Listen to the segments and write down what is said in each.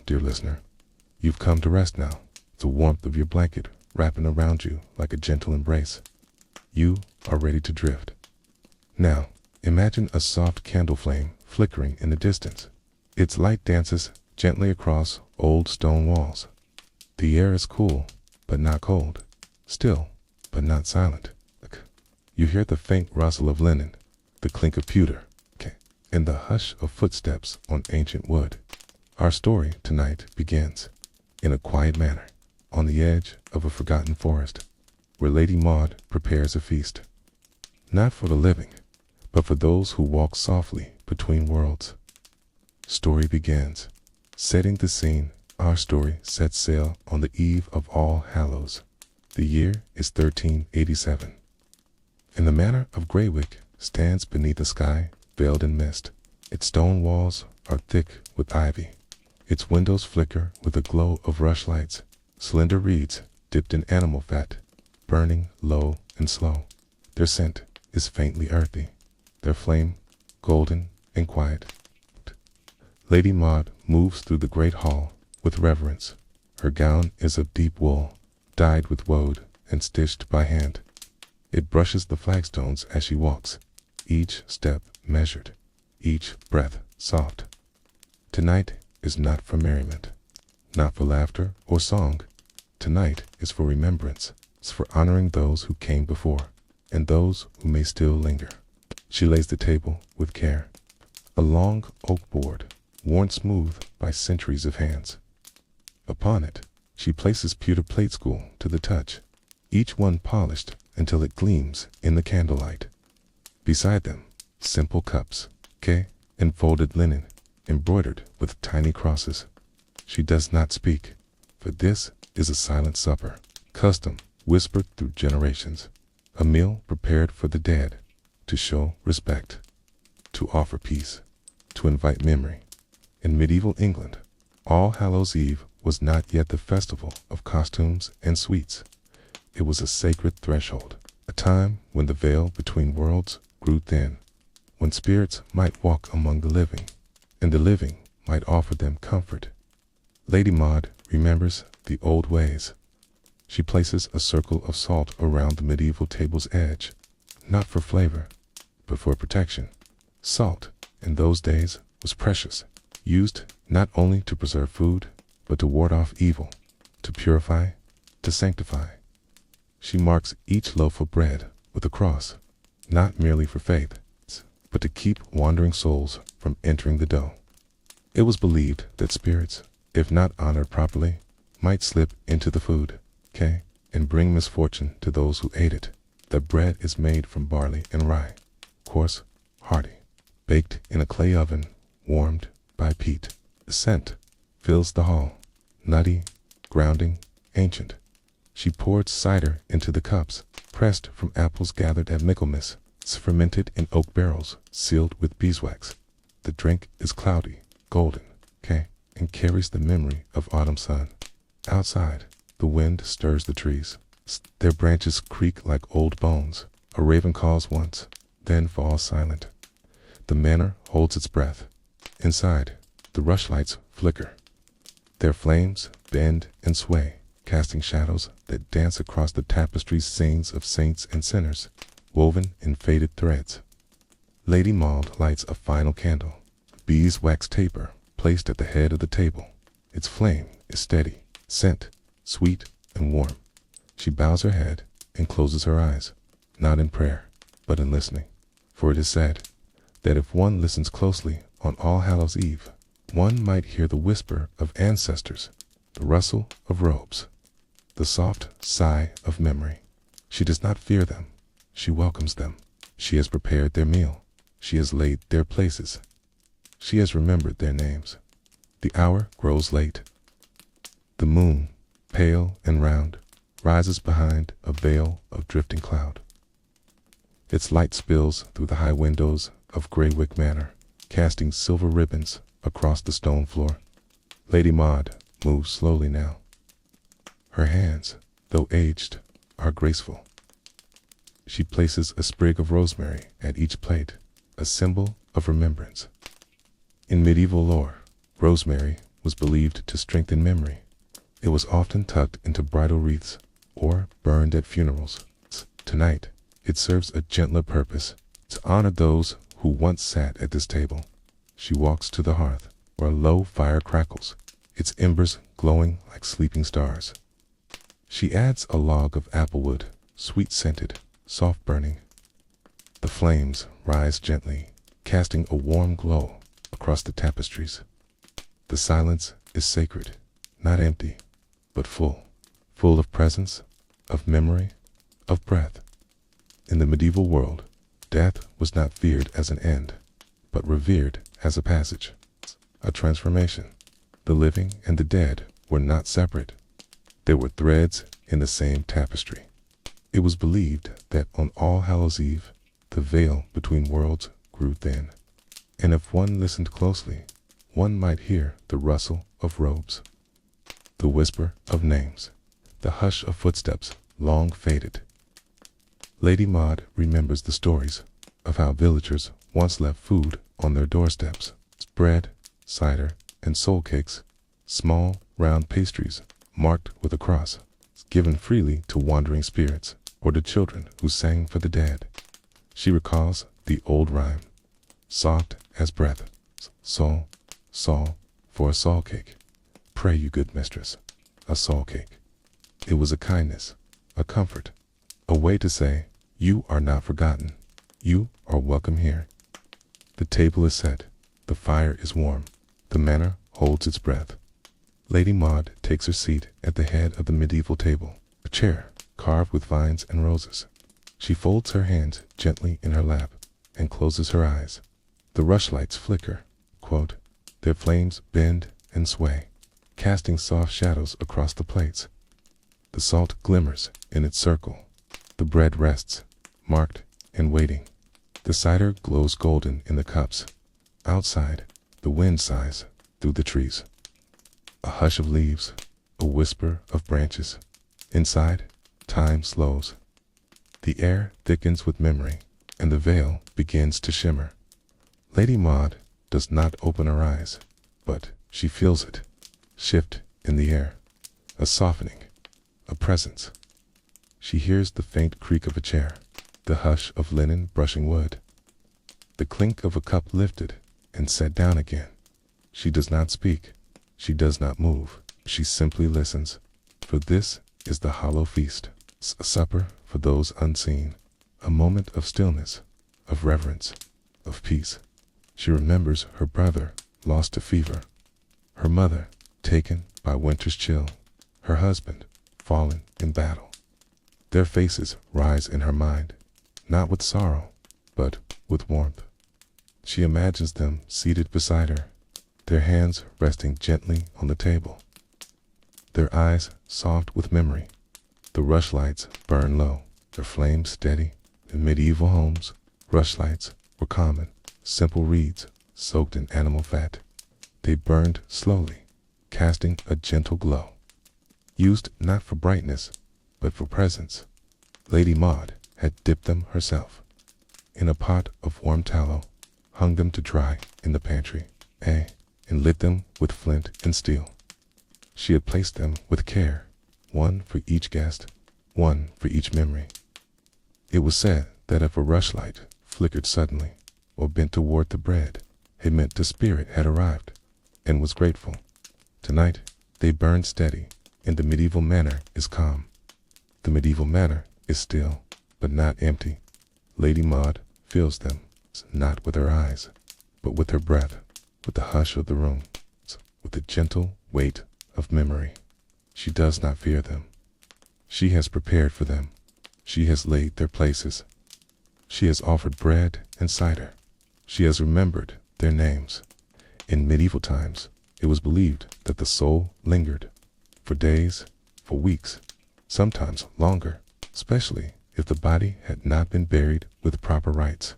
dear listener. You've come to rest now, the warmth of your blanket wrapping around you like a gentle embrace. You are ready to drift. Now, imagine a soft candle flame flickering in the distance. Its light dances gently across old stone walls. The air is cool, but not cold. Still, but not silent. You hear the faint rustle of linen, the clink of pewter, and the hush of footsteps on ancient wood. Our story tonight begins in a quiet manor, on the edge of a forgotten forest, where Lady Maud prepares a feast. Not for the living, but for those who walk softly between worlds. Story begins. Setting the scene, our story sets sail on the eve of All Hallows. The year is 1387. And the manor of Greywick stands beneath a sky veiled in mist. Its stone walls are thick with ivy. Its windows flicker with a glow of rushlights, slender reeds dipped in animal fat, burning low and slow. Their scent is faintly earthy, their flame golden and quiet. Lady Maud moves through the great hall with reverence. Her gown is of deep wool, dyed with woad and stitched by hand. It brushes the flagstones as she walks, each step measured, each breath soft. Tonight is not for merriment, not for laughter or song. Tonight is for remembrance. It's for honoring those who came before and those who may still linger. She lays the table with care, a long oak board worn smooth by centuries of hands. Upon it, she places pewter plates to the touch, each one polished until it gleams in the candlelight. Beside them, simple cups, and folded linen, embroidered with tiny crosses. She does not speak, for this is a silent supper, custom whispered through generations, a meal prepared for the dead, to show respect, to offer peace, to invite memory. In medieval England, All Hallows Eve was not yet the festival of costumes and sweets. It was a sacred threshold, a time when the veil between worlds grew thin, when spirits might walk among the living, and the living might offer them comfort. Lady Maud remembers the old ways. She places a circle of salt around the medieval table's edge, not for flavor, but for protection. Salt, in those days, was precious, used not only to preserve food, but to ward off evil, to purify, to sanctify. She marks each loaf of bread with a cross, not merely for faith, but to keep wandering souls from entering the dough. It was believed that spirits, if not honored properly, might slip into the food, and bring misfortune to those who ate it. The bread is made from barley and rye, coarse, hearty, baked in a clay oven, warmed by peat. The scent fills the hall, nutty, grounding, ancient. She poured cider into the cups, pressed from apples gathered at Michaelmas, fermented in oak barrels, sealed with beeswax. The drink is cloudy, golden, and carries the memory of autumn sun. Outside, the wind stirs the trees. Their branches creak like old bones. A raven calls once, then falls silent. The manor holds its breath. Inside, the rushlights flicker. Their flames bend and sway, casting shadows that dance across the tapestry's scenes of saints and sinners, woven in faded threads. Lady Maud lights a final candle, beeswax taper placed at the head of the table. Its flame is steady, scent, sweet and warm. She bows her head and closes her eyes, not in prayer, but in listening. For it is said that if one listens closely on All Hallows Eve, one might hear the whisper of ancestors, the rustle of robes, the soft sigh of memory. She does not fear them. She welcomes them. She has prepared their meal. She has laid their places. She has remembered their names. The hour grows late. The moon, pale and round, rises behind a veil of drifting cloud. Its light spills through the high windows of Greywick Manor, casting silver ribbons across the stone floor. Lady Maud moves slowly now. Her hands, though aged, are graceful. She places a sprig of rosemary at each plate, a symbol of remembrance. In medieval lore, rosemary was believed to strengthen memory. It was often tucked into bridal wreaths or burned at funerals. Tonight, it serves a gentler purpose, to honor those who once sat at this table. She walks to the hearth, where a low fire crackles, its embers glowing like sleeping stars. She adds a log of applewood, sweet-scented, soft-burning. The flames rise gently, casting a warm glow across the tapestries. The silence is sacred, not empty, but full of presence, of memory, of breath. In the medieval world, death was not feared as an end, but revered as a passage, a transformation. The living and the dead were not separate. They were threads in the same tapestry. It was believed that on All Hallows Eve, the veil between worlds grew thin, and if one listened closely, one might hear the rustle of robes, the whisper of names, the hush of footsteps long faded. Lady Maud remembers the stories of how villagers once left food on their doorsteps, bread, cider, and soul cakes, small, round pastries marked with a cross, given freely to wandering spirits or to children who sang for the dead. She recalls the old rhyme, soft as breath, sol, for a saul cake. Pray you, good mistress, a saul cake. It was a kindness, a comfort, a way to say, you are not forgotten, you are welcome here. The table is set, the fire is warm, the manor holds its breath. Lady Maud takes her seat at the head of the medieval table, a chair carved with vines and roses. She folds her hands gently in her lap and closes her eyes. The rushlights flicker, quote, their flames bend and sway, casting soft shadows across the plates. The salt glimmers in its circle. The bread rests, marked and waiting. The cider glows golden in the cups. Outside, the wind sighs through the trees. A hush of leaves, a whisper of branches. Inside, time slows. The air thickens with memory, and the veil begins to shimmer. Lady Maud does not open her eyes, but she feels it, shift in the air, a softening, a presence. She hears the faint creak of a chair, the hush of linen brushing wood, the clink of a cup lifted and set down again. She does not speak, she does not move, she simply listens, for this is the hollow feast, a supper for those unseen, a moment of stillness, of reverence, of peace. She remembers her brother lost to fever, her mother taken by winter's chill, her husband fallen in battle. Their faces rise in her mind, not with sorrow, but with warmth. She imagines them seated beside her, their hands resting gently on the table, their eyes soft with memory. The rushlights burn low, their flames steady. In medieval homes, rushlights were common, simple reeds soaked in animal fat. They burned slowly, casting a gentle glow, used not for brightness, but for presence. Lady Maud had dipped them herself in a pot of warm tallow, hung them to dry in the pantry, and lit them with flint and steel. She had placed them with care, one for each guest, one for each memory. It was said that if a rushlight flickered suddenly or bent toward the bread, it meant the spirit had arrived and was grateful. Tonight, they burned steady, and the medieval manor is calm. The medieval manor is still, but not empty. Lady Maud feels them, not with her eyes, but with her breath, with the hush of the room, with the gentle weight of memory. She does not fear them. She has prepared for them. She has laid their places. She has offered bread and cider. She has remembered their names. In medieval times, it was believed that the soul lingered for days, for weeks, sometimes longer, especially if the body had not been buried with proper rites,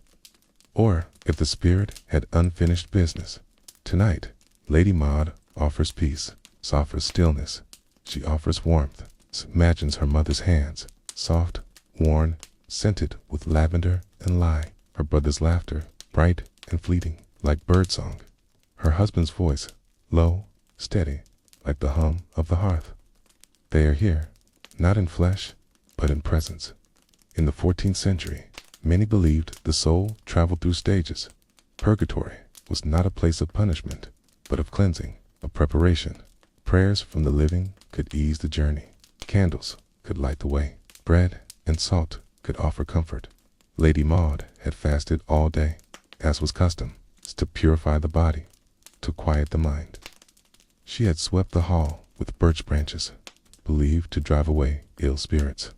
or if the spirit had unfinished business. Tonight, Lady Maud offers peace, offers stillness. She offers warmth, imagines her mother's hands, soft, worn, scented with lavender and lye, her brother's laughter, bright and fleeting, like birdsong, her husband's voice, low steady, like the hum of the hearth. They are here, not in flesh, but in presence. In the 14th century, many believed the soul traveled through stages. Purgatory was not a place of punishment, but of cleansing, of preparation. Prayers from the living could ease the journey. Candles could light the way. Bread and salt could offer comfort. Lady Maud had fasted all day, as was custom, to purify the body, to quiet the mind. She had swept the hall with birch branches, believed to drive away ill spirits.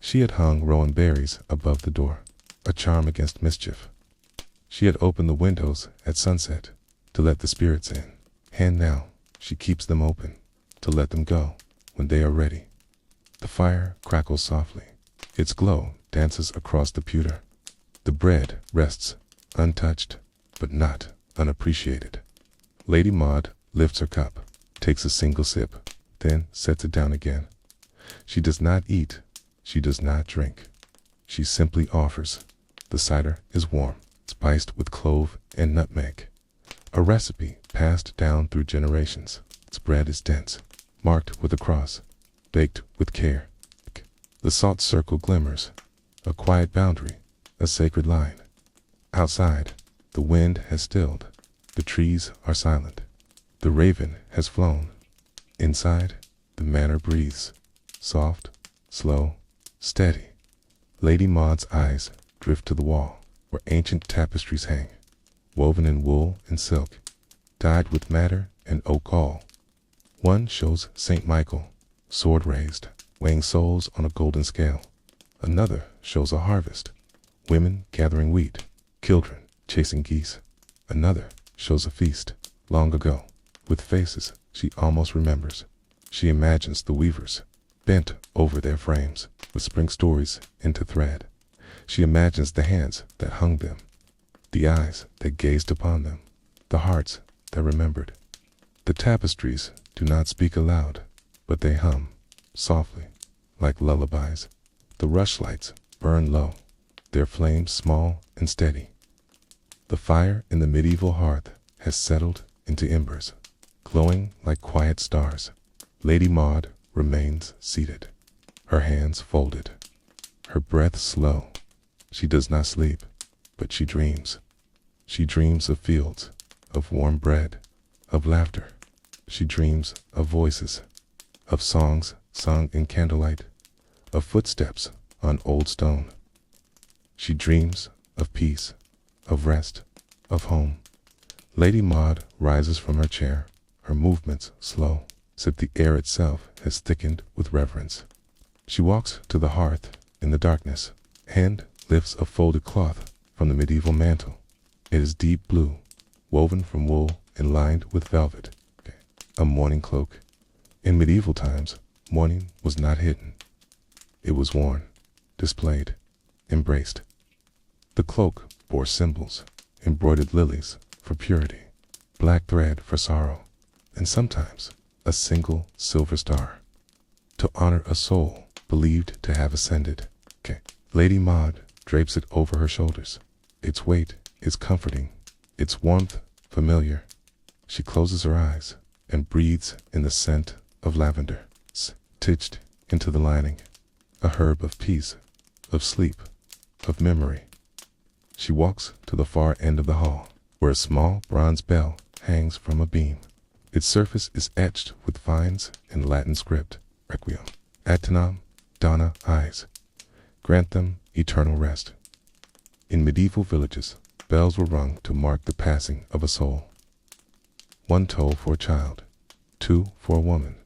She had hung rowan berries above the door, a charm against mischief. She had opened the windows at sunset to let the spirits in, and now she keeps them open to let them go when they are ready. The fire crackles softly. Its glow dances across the pewter. The bread rests untouched, but not unappreciated. Lady Maud lifts her cup, takes a single sip, then sets it down again. She does not eat, she does not drink. She simply offers. The cider is warm, spiced with clove and nutmeg. A recipe passed down through generations. Its bread is dense, marked with a cross, baked with care. The salt circle glimmers, a quiet boundary, a sacred line. Outside, the wind has stilled. The trees are silent. The raven has flown. Inside, the manor breathes, soft, slow, steady. Lady Maud's eyes drift to the wall, where ancient tapestries hang, woven in wool and silk, dyed with madder and oak gall. One shows St. Michael, sword raised, weighing souls on a golden scale. Another shows a harvest, women gathering wheat, children chasing geese. Another shows a feast, long ago, with faces she almost remembers. She imagines the weavers, bent over their frames, with spring stories into thread. She imagines the hands that hung them, the eyes that gazed upon them, the hearts that remembered. The tapestries do not speak aloud, but they hum, softly, like lullabies. The rushlights burn low, their flames small and steady. The fire in the medieval hearth has settled into embers, glowing like quiet stars. Lady Maud remains seated, her hands folded, her breath slow. She does not sleep, but she dreams. She dreams of fields, of warm bread, of laughter. She dreams of voices, of songs sung in candlelight, of footsteps on old stone. She dreams of peace, of rest, of home. Lady Maud rises from her chair, her movements slow, as if the air itself has thickened with reverence. She walks to the hearth in the darkness, and lifts a folded cloth from the medieval mantle. It is deep blue, woven from wool and lined with velvet. A mourning cloak. In medieval times, mourning was not hidden. It was worn, displayed, embraced. The cloak bore symbols, embroidered lilies for purity, black thread for sorrow, and sometimes a single silver star, to honor a soul believed to have ascended. Lady Maud drapes it over her shoulders. Its weight is comforting, its warmth familiar. She closes her eyes and breathes in the scent of lavender, stitched into the lining, a herb of peace, of sleep, of memory. She walks to the far end of the hall, where a small bronze bell hangs from a beam. Its surface is etched with vines in Latin script, Requiem, Aeternam, Dona Eyes. Grant them eternal rest. In medieval villages, bells were rung to mark the passing of a soul. 1 toll for a child, 2 for a woman,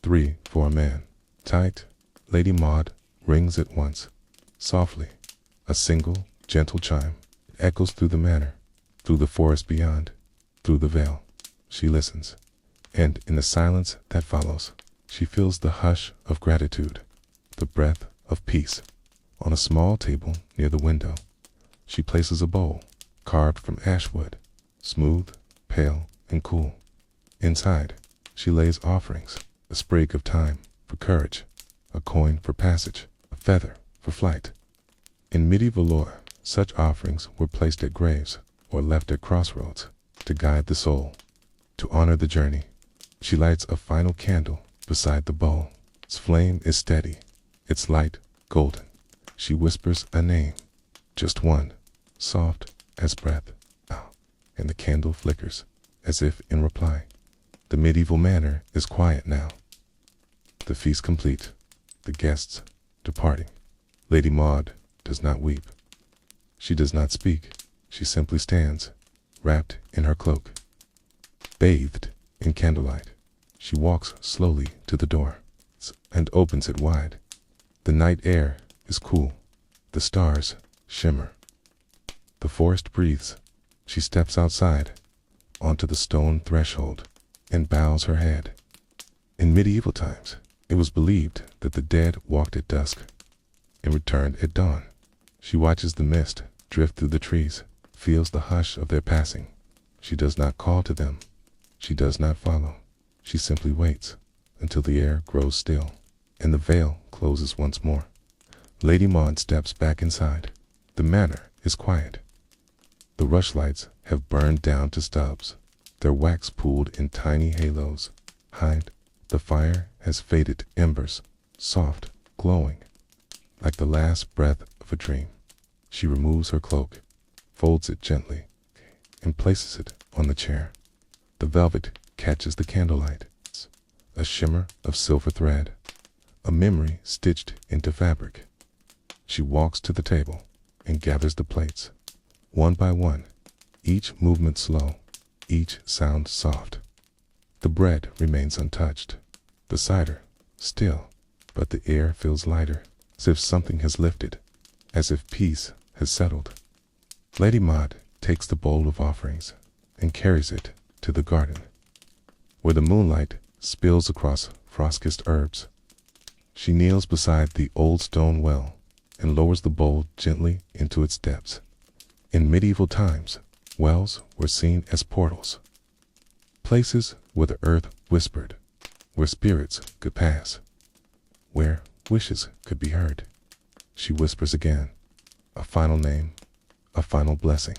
3 for a man. Tight, Lady Maud rings it once, softly, a single, gentle chime. It echoes through the manor, through the forest beyond, through the vale. She listens, and in the silence that follows, she feels the hush of gratitude, the breath of peace. On a small table near the window, she places a bowl carved from ash wood, smooth, pale, and cool. Inside, she lays offerings, a sprig of thyme for courage, a coin for passage, a feather for flight. In medieval lore, such offerings were placed at graves or left at crossroads to guide the soul, to honor the journey. She lights a final candle beside the bowl. Its flame is steady, its light golden. She whispers a name, just one, soft as breath, and the candle flickers, as if in reply. The medieval manor is quiet now. The feast complete, the guests departing. Lady Maud does not weep. She does not speak. She simply stands, wrapped in her cloak. Bathed in candlelight, she walks slowly to the door and opens it wide. The night air is cool. The stars shimmer. The forest breathes. She steps outside, onto the stone threshold, and bows her head. In medieval times, it was believed that the dead walked at dusk and returned at dawn. She watches the mist drift through the trees, feels the hush of their passing. She does not call to them. She does not follow. She simply waits until the air grows still and the veil closes once more. Lady Maud steps back inside. The manor is quiet. The rushlights have burned down to stubs, their wax pooled in tiny halos. Behind, the fire has faded to embers, soft, glowing, like the last breath of a dream. She removes her cloak, folds it gently, and places it on the chair. The velvet catches the candlelight, a shimmer of silver thread, a memory stitched into fabric. She walks to the table and gathers the plates, one by one, each movement slow, each sound soft. The bread remains untouched, the cider still, but the air feels lighter, as if something has lifted, as if peace has settled. Lady Maud takes the bowl of offerings and carries it to the garden, where the moonlight spills across frost-kissed herbs. She kneels beside the old stone well and lowers the bowl gently into its depths. In medieval times, wells were seen as portals, places where the earth whispered, where spirits could pass, where wishes could be heard. She whispers again, a final name, a final blessing,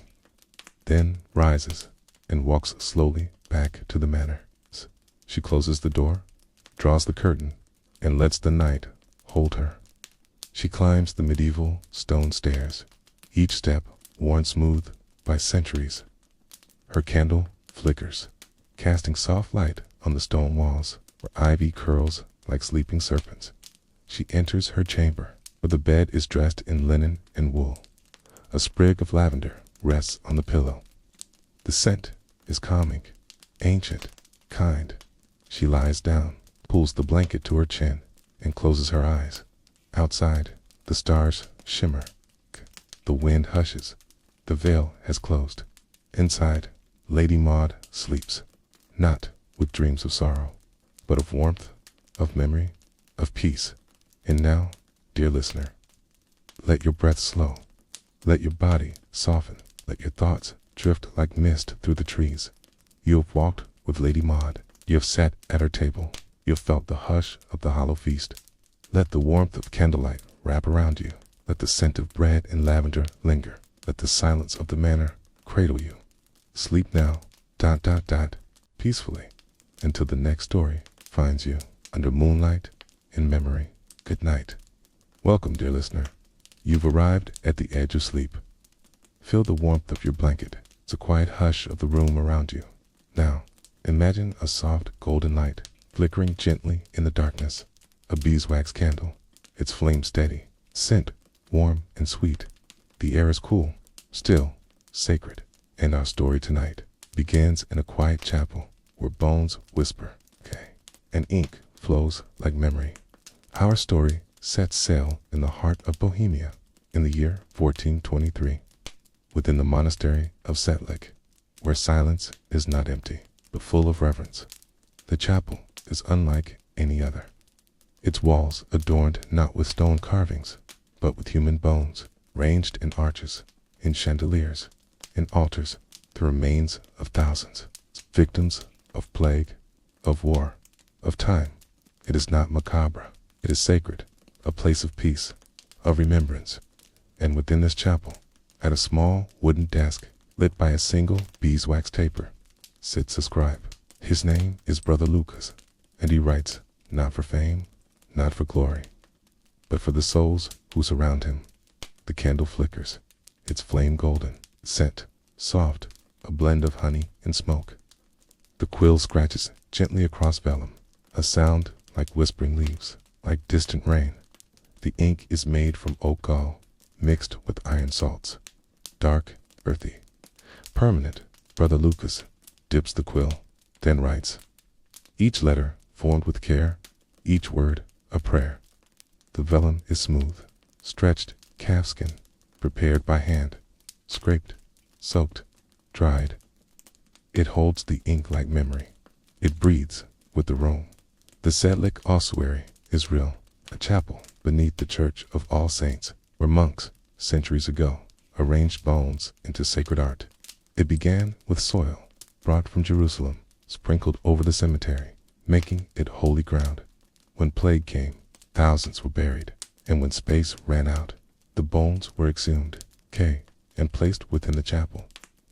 then rises and walks slowly back to the manor. She closes the door, draws the curtain, and lets the night hold her. She climbs the medieval stone stairs, each step worn smooth by centuries. Her candle flickers, casting soft light on the stone walls, where ivy curls like sleeping serpents. She enters her chamber, where the bed is dressed in linen and wool. A sprig of lavender rests on the pillow. The scent is calming, ancient, kind. She lies down, pulls the blanket to her chin, and closes her eyes. Outside, the stars shimmer. The wind hushes. The veil has closed. Inside, Lady Maud sleeps, not with dreams of sorrow, but of warmth, of memory, of peace. And now, dear listener, let your breath slow. Let your body soften. Let your thoughts drift like mist through the trees. You have walked with Lady Maud. You have sat at her table. You have felt the hush of the hollow feast. Let the warmth of candlelight wrap around you. Let the scent of bread and lavender linger. Let the silence of the manor cradle you. Sleep now, peacefully, until the next story finds you under moonlight in memory. Good night. Welcome, dear listener. You've arrived at the edge of sleep. Feel the warmth of your blanket. It's a quiet hush of the room around you. Now, imagine a soft golden light flickering gently in the darkness. A beeswax candle, its flame steady, scent warm and sweet. The air is cool, still, sacred. And our story tonight begins in a quiet chapel where bones whisper, and ink flows like memory. Our story sets sail in the heart of Bohemia in the year 1423, within the monastery of Sedlec, where silence is not empty, but full of reverence. The chapel is unlike any other. Its walls adorned not with stone carvings, but with human bones, ranged in arches, in chandeliers, in altars, the remains of thousands, victims of plague, of war, of time. It is not macabre, it is sacred, a place of peace, of remembrance. And within this chapel, at a small wooden desk lit by a single beeswax taper, sits a scribe. His name is Brother Lucas, and he writes not for fame, not for glory, but for the souls who surround him. The candle flickers, its flame golden, scent soft, a blend of honey and smoke. The quill scratches gently across vellum, a sound like whispering leaves, like distant rain. The ink is made from oak gall, mixed with iron salts, dark, earthy, permanent. Brother Lucas dips the quill, then writes. Each letter formed with care, each word a prayer. The vellum is smooth, stretched calfskin, prepared by hand, scraped, soaked, dried. It holds the ink like memory. It breathes with the room. The Sedlec Ossuary is real, a chapel beneath the Church of All Saints, where monks, centuries ago, arranged bones into sacred art. It began with soil brought from Jerusalem, sprinkled over the cemetery, making it holy ground. When plague came, thousands were buried, and when space ran out, the bones were exhumed, and placed within the chapel,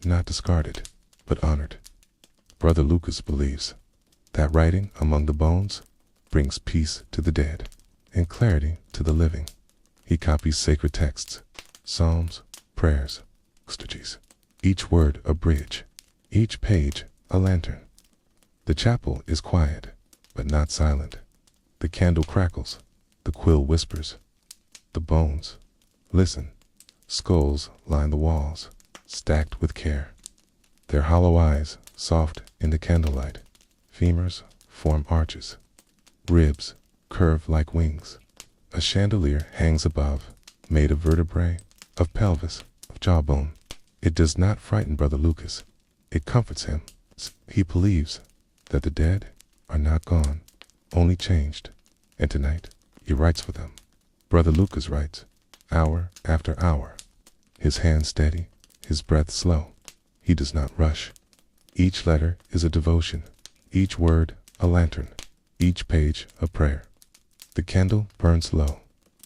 not discarded, but honored. Brother Lucas believes that writing among the bones brings peace to the dead and clarity to the living. He copies sacred texts, psalms, prayers, ecstasies, each word a bridge, each page a lantern. The chapel is quiet, but not silent. The candle crackles, the quill whispers. The bones listen. Skulls line the walls, stacked with care. Their hollow eyes soft in the candlelight. Femurs form arches. Ribs curve like wings. A chandelier hangs above, made of vertebrae, of pelvis, of jawbone. It does not frighten Brother Lucas. It comforts him. He believes that the dead are not gone, only changed. And tonight, he writes for them. Brother Lucas writes, hour after hour. His hand steady, his breath slow. He does not rush. Each letter is a devotion, each word a lantern, each page a prayer. The candle burns low,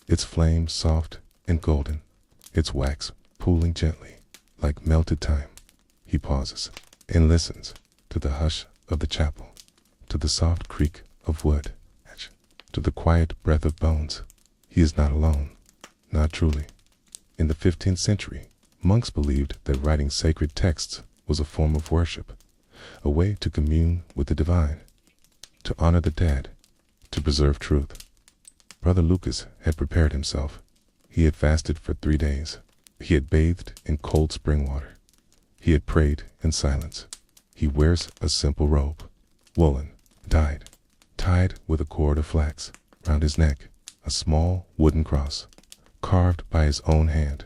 its flame soft and golden, its wax pooling gently, like melted time. He pauses and listens to the hush of the chapel, to the soft creak of wood, to the quiet breath of bones. He is not alone, not truly. In the 15th century, monks believed that writing sacred texts was a form of worship, a way to commune with the divine, to honor the dead, to preserve truth. Brother Lucas had prepared himself. He had fasted for 3 days. He had bathed in cold spring water. He had prayed in silence. He wears a simple robe, woolen, dyed, tied with a cord of flax round his neck, a small wooden cross, carved by his own hand,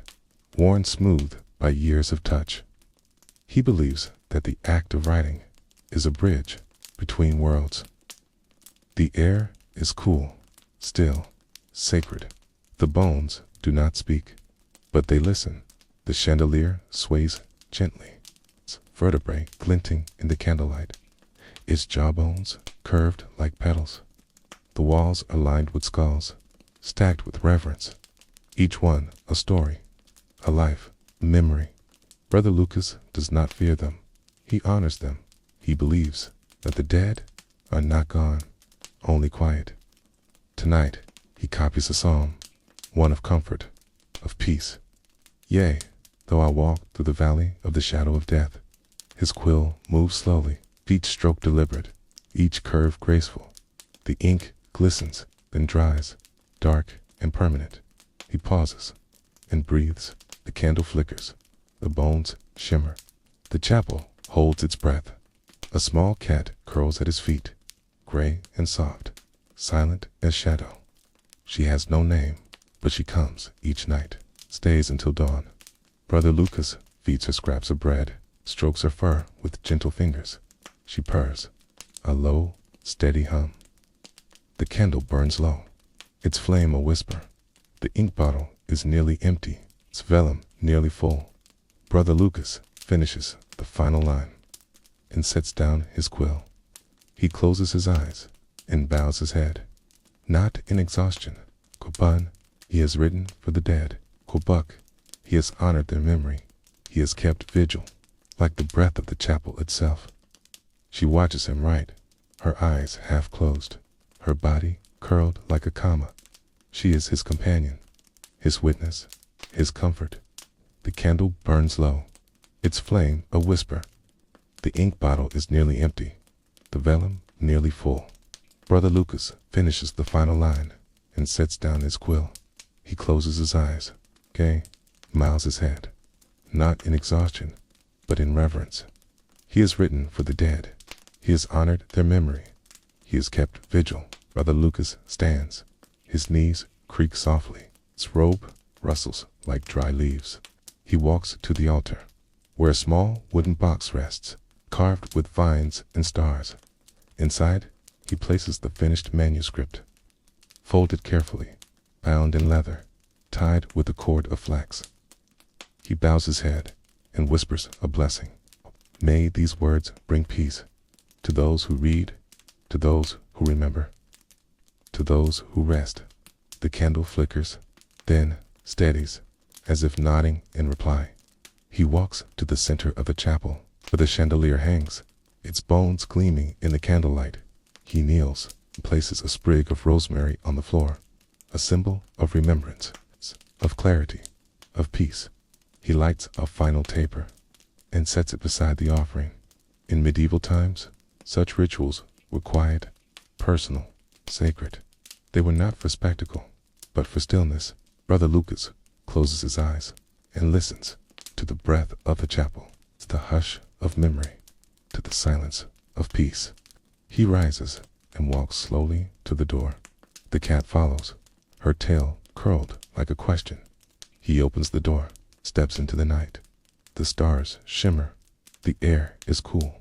worn smooth by years of touch. He believes that the act of writing is a bridge between worlds. The air is cool, still, sacred. The bones do not speak, but they listen. The chandelier sways gently, its vertebrae glinting in the candlelight, its jawbones curved like petals. The walls are lined with skulls, stacked with reverence, each one a story, a life, a memory. Brother Lucas does not fear them. He honors them. He believes that the dead are not gone, only quiet. Tonight, he copies a psalm, one of comfort, of peace. Yea, though I walk through the valley of the shadow of death. His quill moves slowly, each stroke deliberate, each curve graceful. The ink glistens, then dries, dark and permanent. He pauses and breathes. The candle flickers. The bones shimmer. The chapel holds its breath. A small cat curls at his feet, gray and soft, silent as shadow. She has no name, but she comes each night, stays until dawn. Brother Lucas feeds her scraps of bread, strokes her fur with gentle fingers. She purrs, a low, steady hum. The candle burns low, its flame a whisper. The ink bottle is nearly empty, its vellum nearly full. Brother Lucas finishes the final line and sets down his quill. He closes his eyes and bows his head, not in exhaustion. Koban, he has written for the dead. Kobuk, he has honored their memory. He has kept vigil, like the breath of the chapel itself. She watches him write, her eyes half closed, her body curled like a comma. She is his companion, his witness, his comfort. The candle burns low, its flame a whisper. The ink bottle is nearly empty, the vellum nearly full. Brother Lucas finishes the final line and sets down his quill. He closes his eyes, bows his head, not in exhaustion, but in reverence. He has written for the dead. He has honored their memory. He has kept vigil. Brother Lucas stands. His knees creak softly. His robe rustles like dry leaves. He walks to the altar, where a small wooden box rests, carved with vines and stars. Inside, he places the finished manuscript, folded carefully, bound in leather, tied with a cord of flax. He bows his head and whispers a blessing. May these words bring peace to those who read, to those who remember, to those who rest. The candle flickers, then steadies, as if nodding in reply. He walks to the center of the chapel, where the chandelier hangs, its bones gleaming in the candlelight. He kneels and places a sprig of rosemary on the floor, a symbol of remembrance, of clarity, of peace. He lights a final taper and sets it beside the offering. In medieval times, such rituals were quiet, personal, sacred. They were not for spectacle, but for stillness. Brother Lucas closes his eyes and listens to the breath of the chapel, to the hush of memory, to the silence of peace. He rises and walks slowly to the door. The cat follows, her tail curled like a question. He opens the door, steps into the night. The stars shimmer. The air is cool.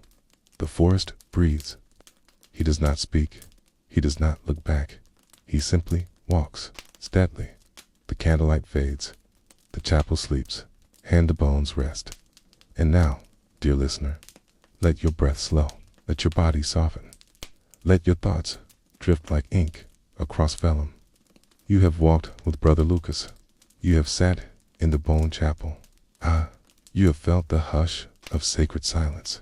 The forest breathes. He does not speak. He does not look back. He simply walks steadily. The candlelight fades. The chapel sleeps, and the bones rest. And now, dear listener, let your breath slow. Let your body soften. Let your thoughts drift like ink across vellum. You have walked with Brother Lucas. You have sat in the bone chapel. You have felt the hush of sacred silence.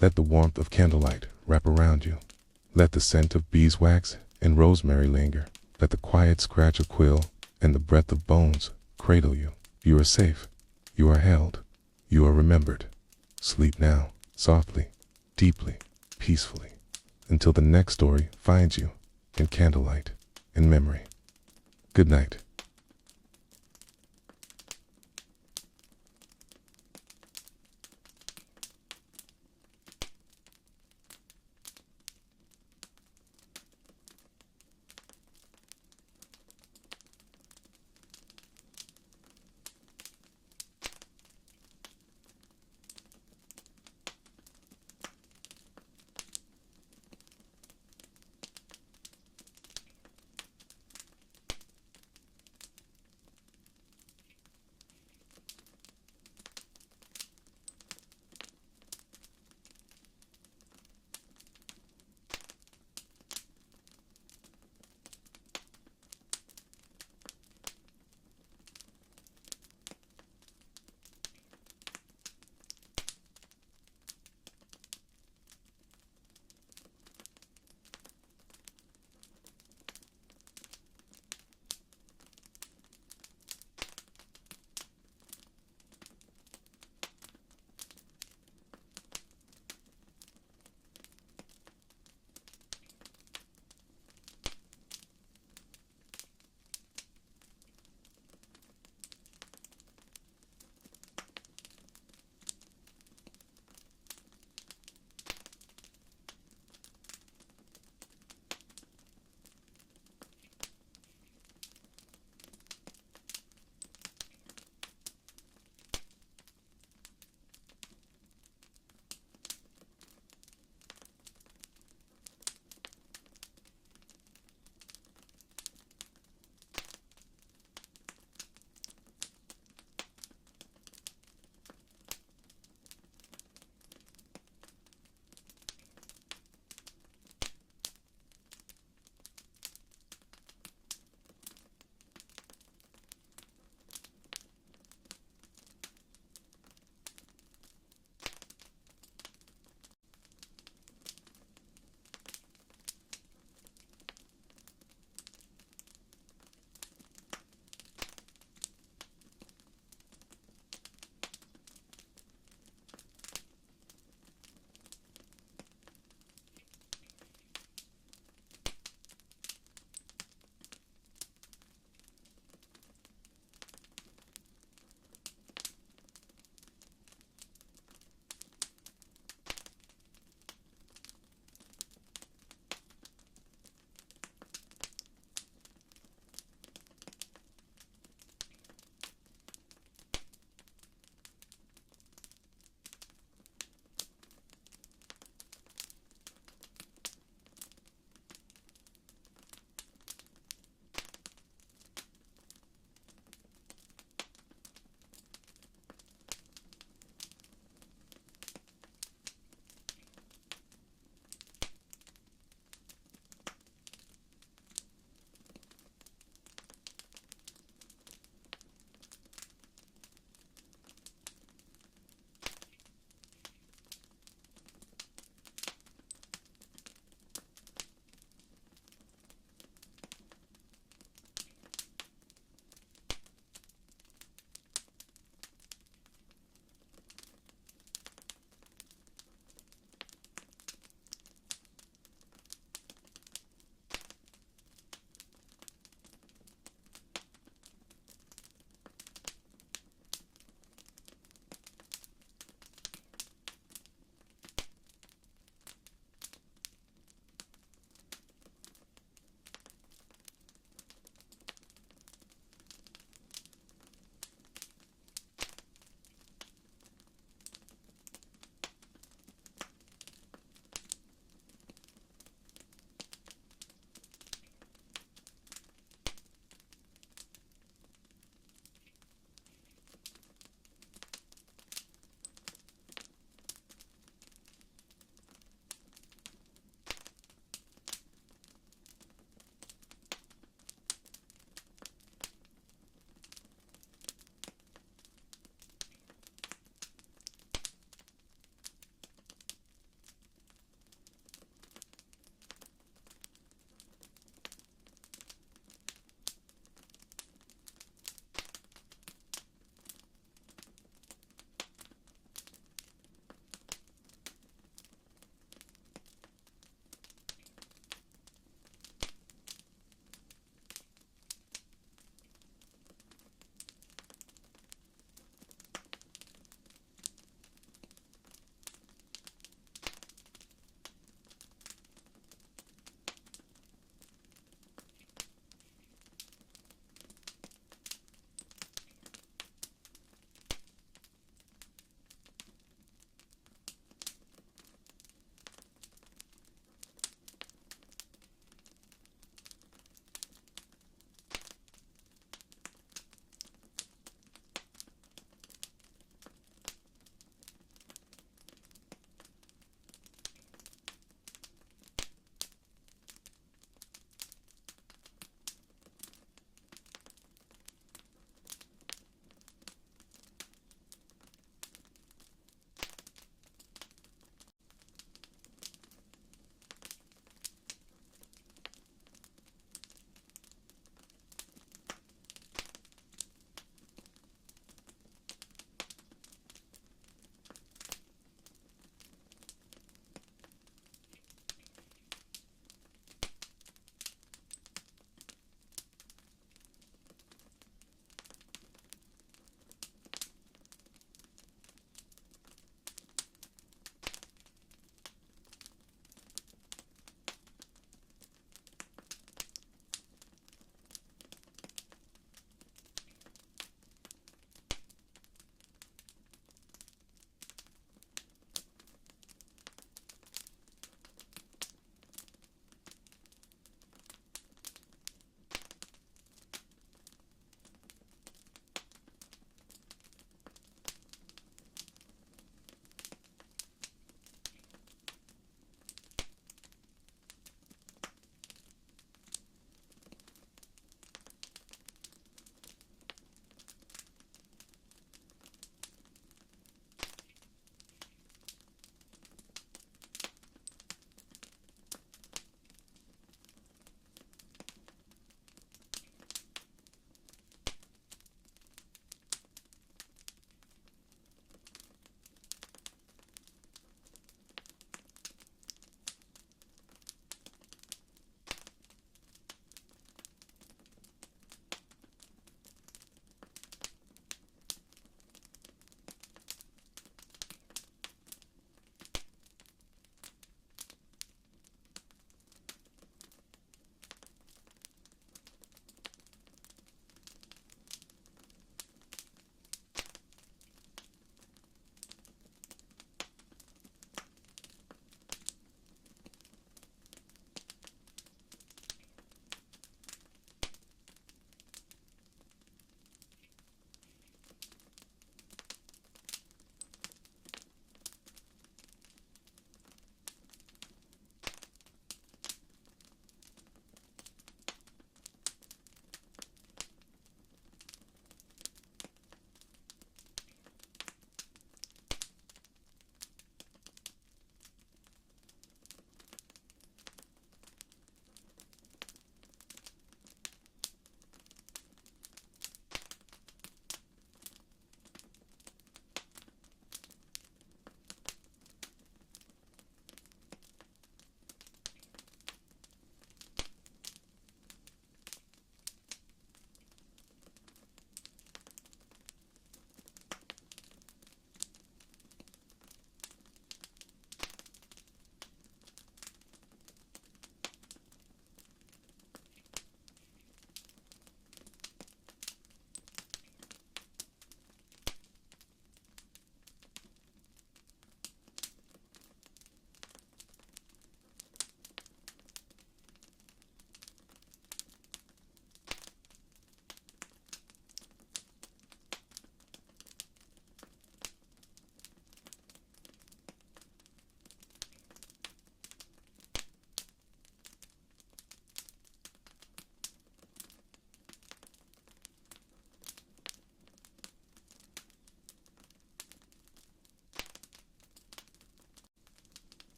Let the warmth of candlelight wrap around you. Let the scent of beeswax and rosemary linger. Let the quiet scratch of quill and the breath of bones cradle you. You are safe. You are held. You are remembered. Sleep now, softly, deeply, peacefully, until the next story finds you in candlelight, in memory. Good night.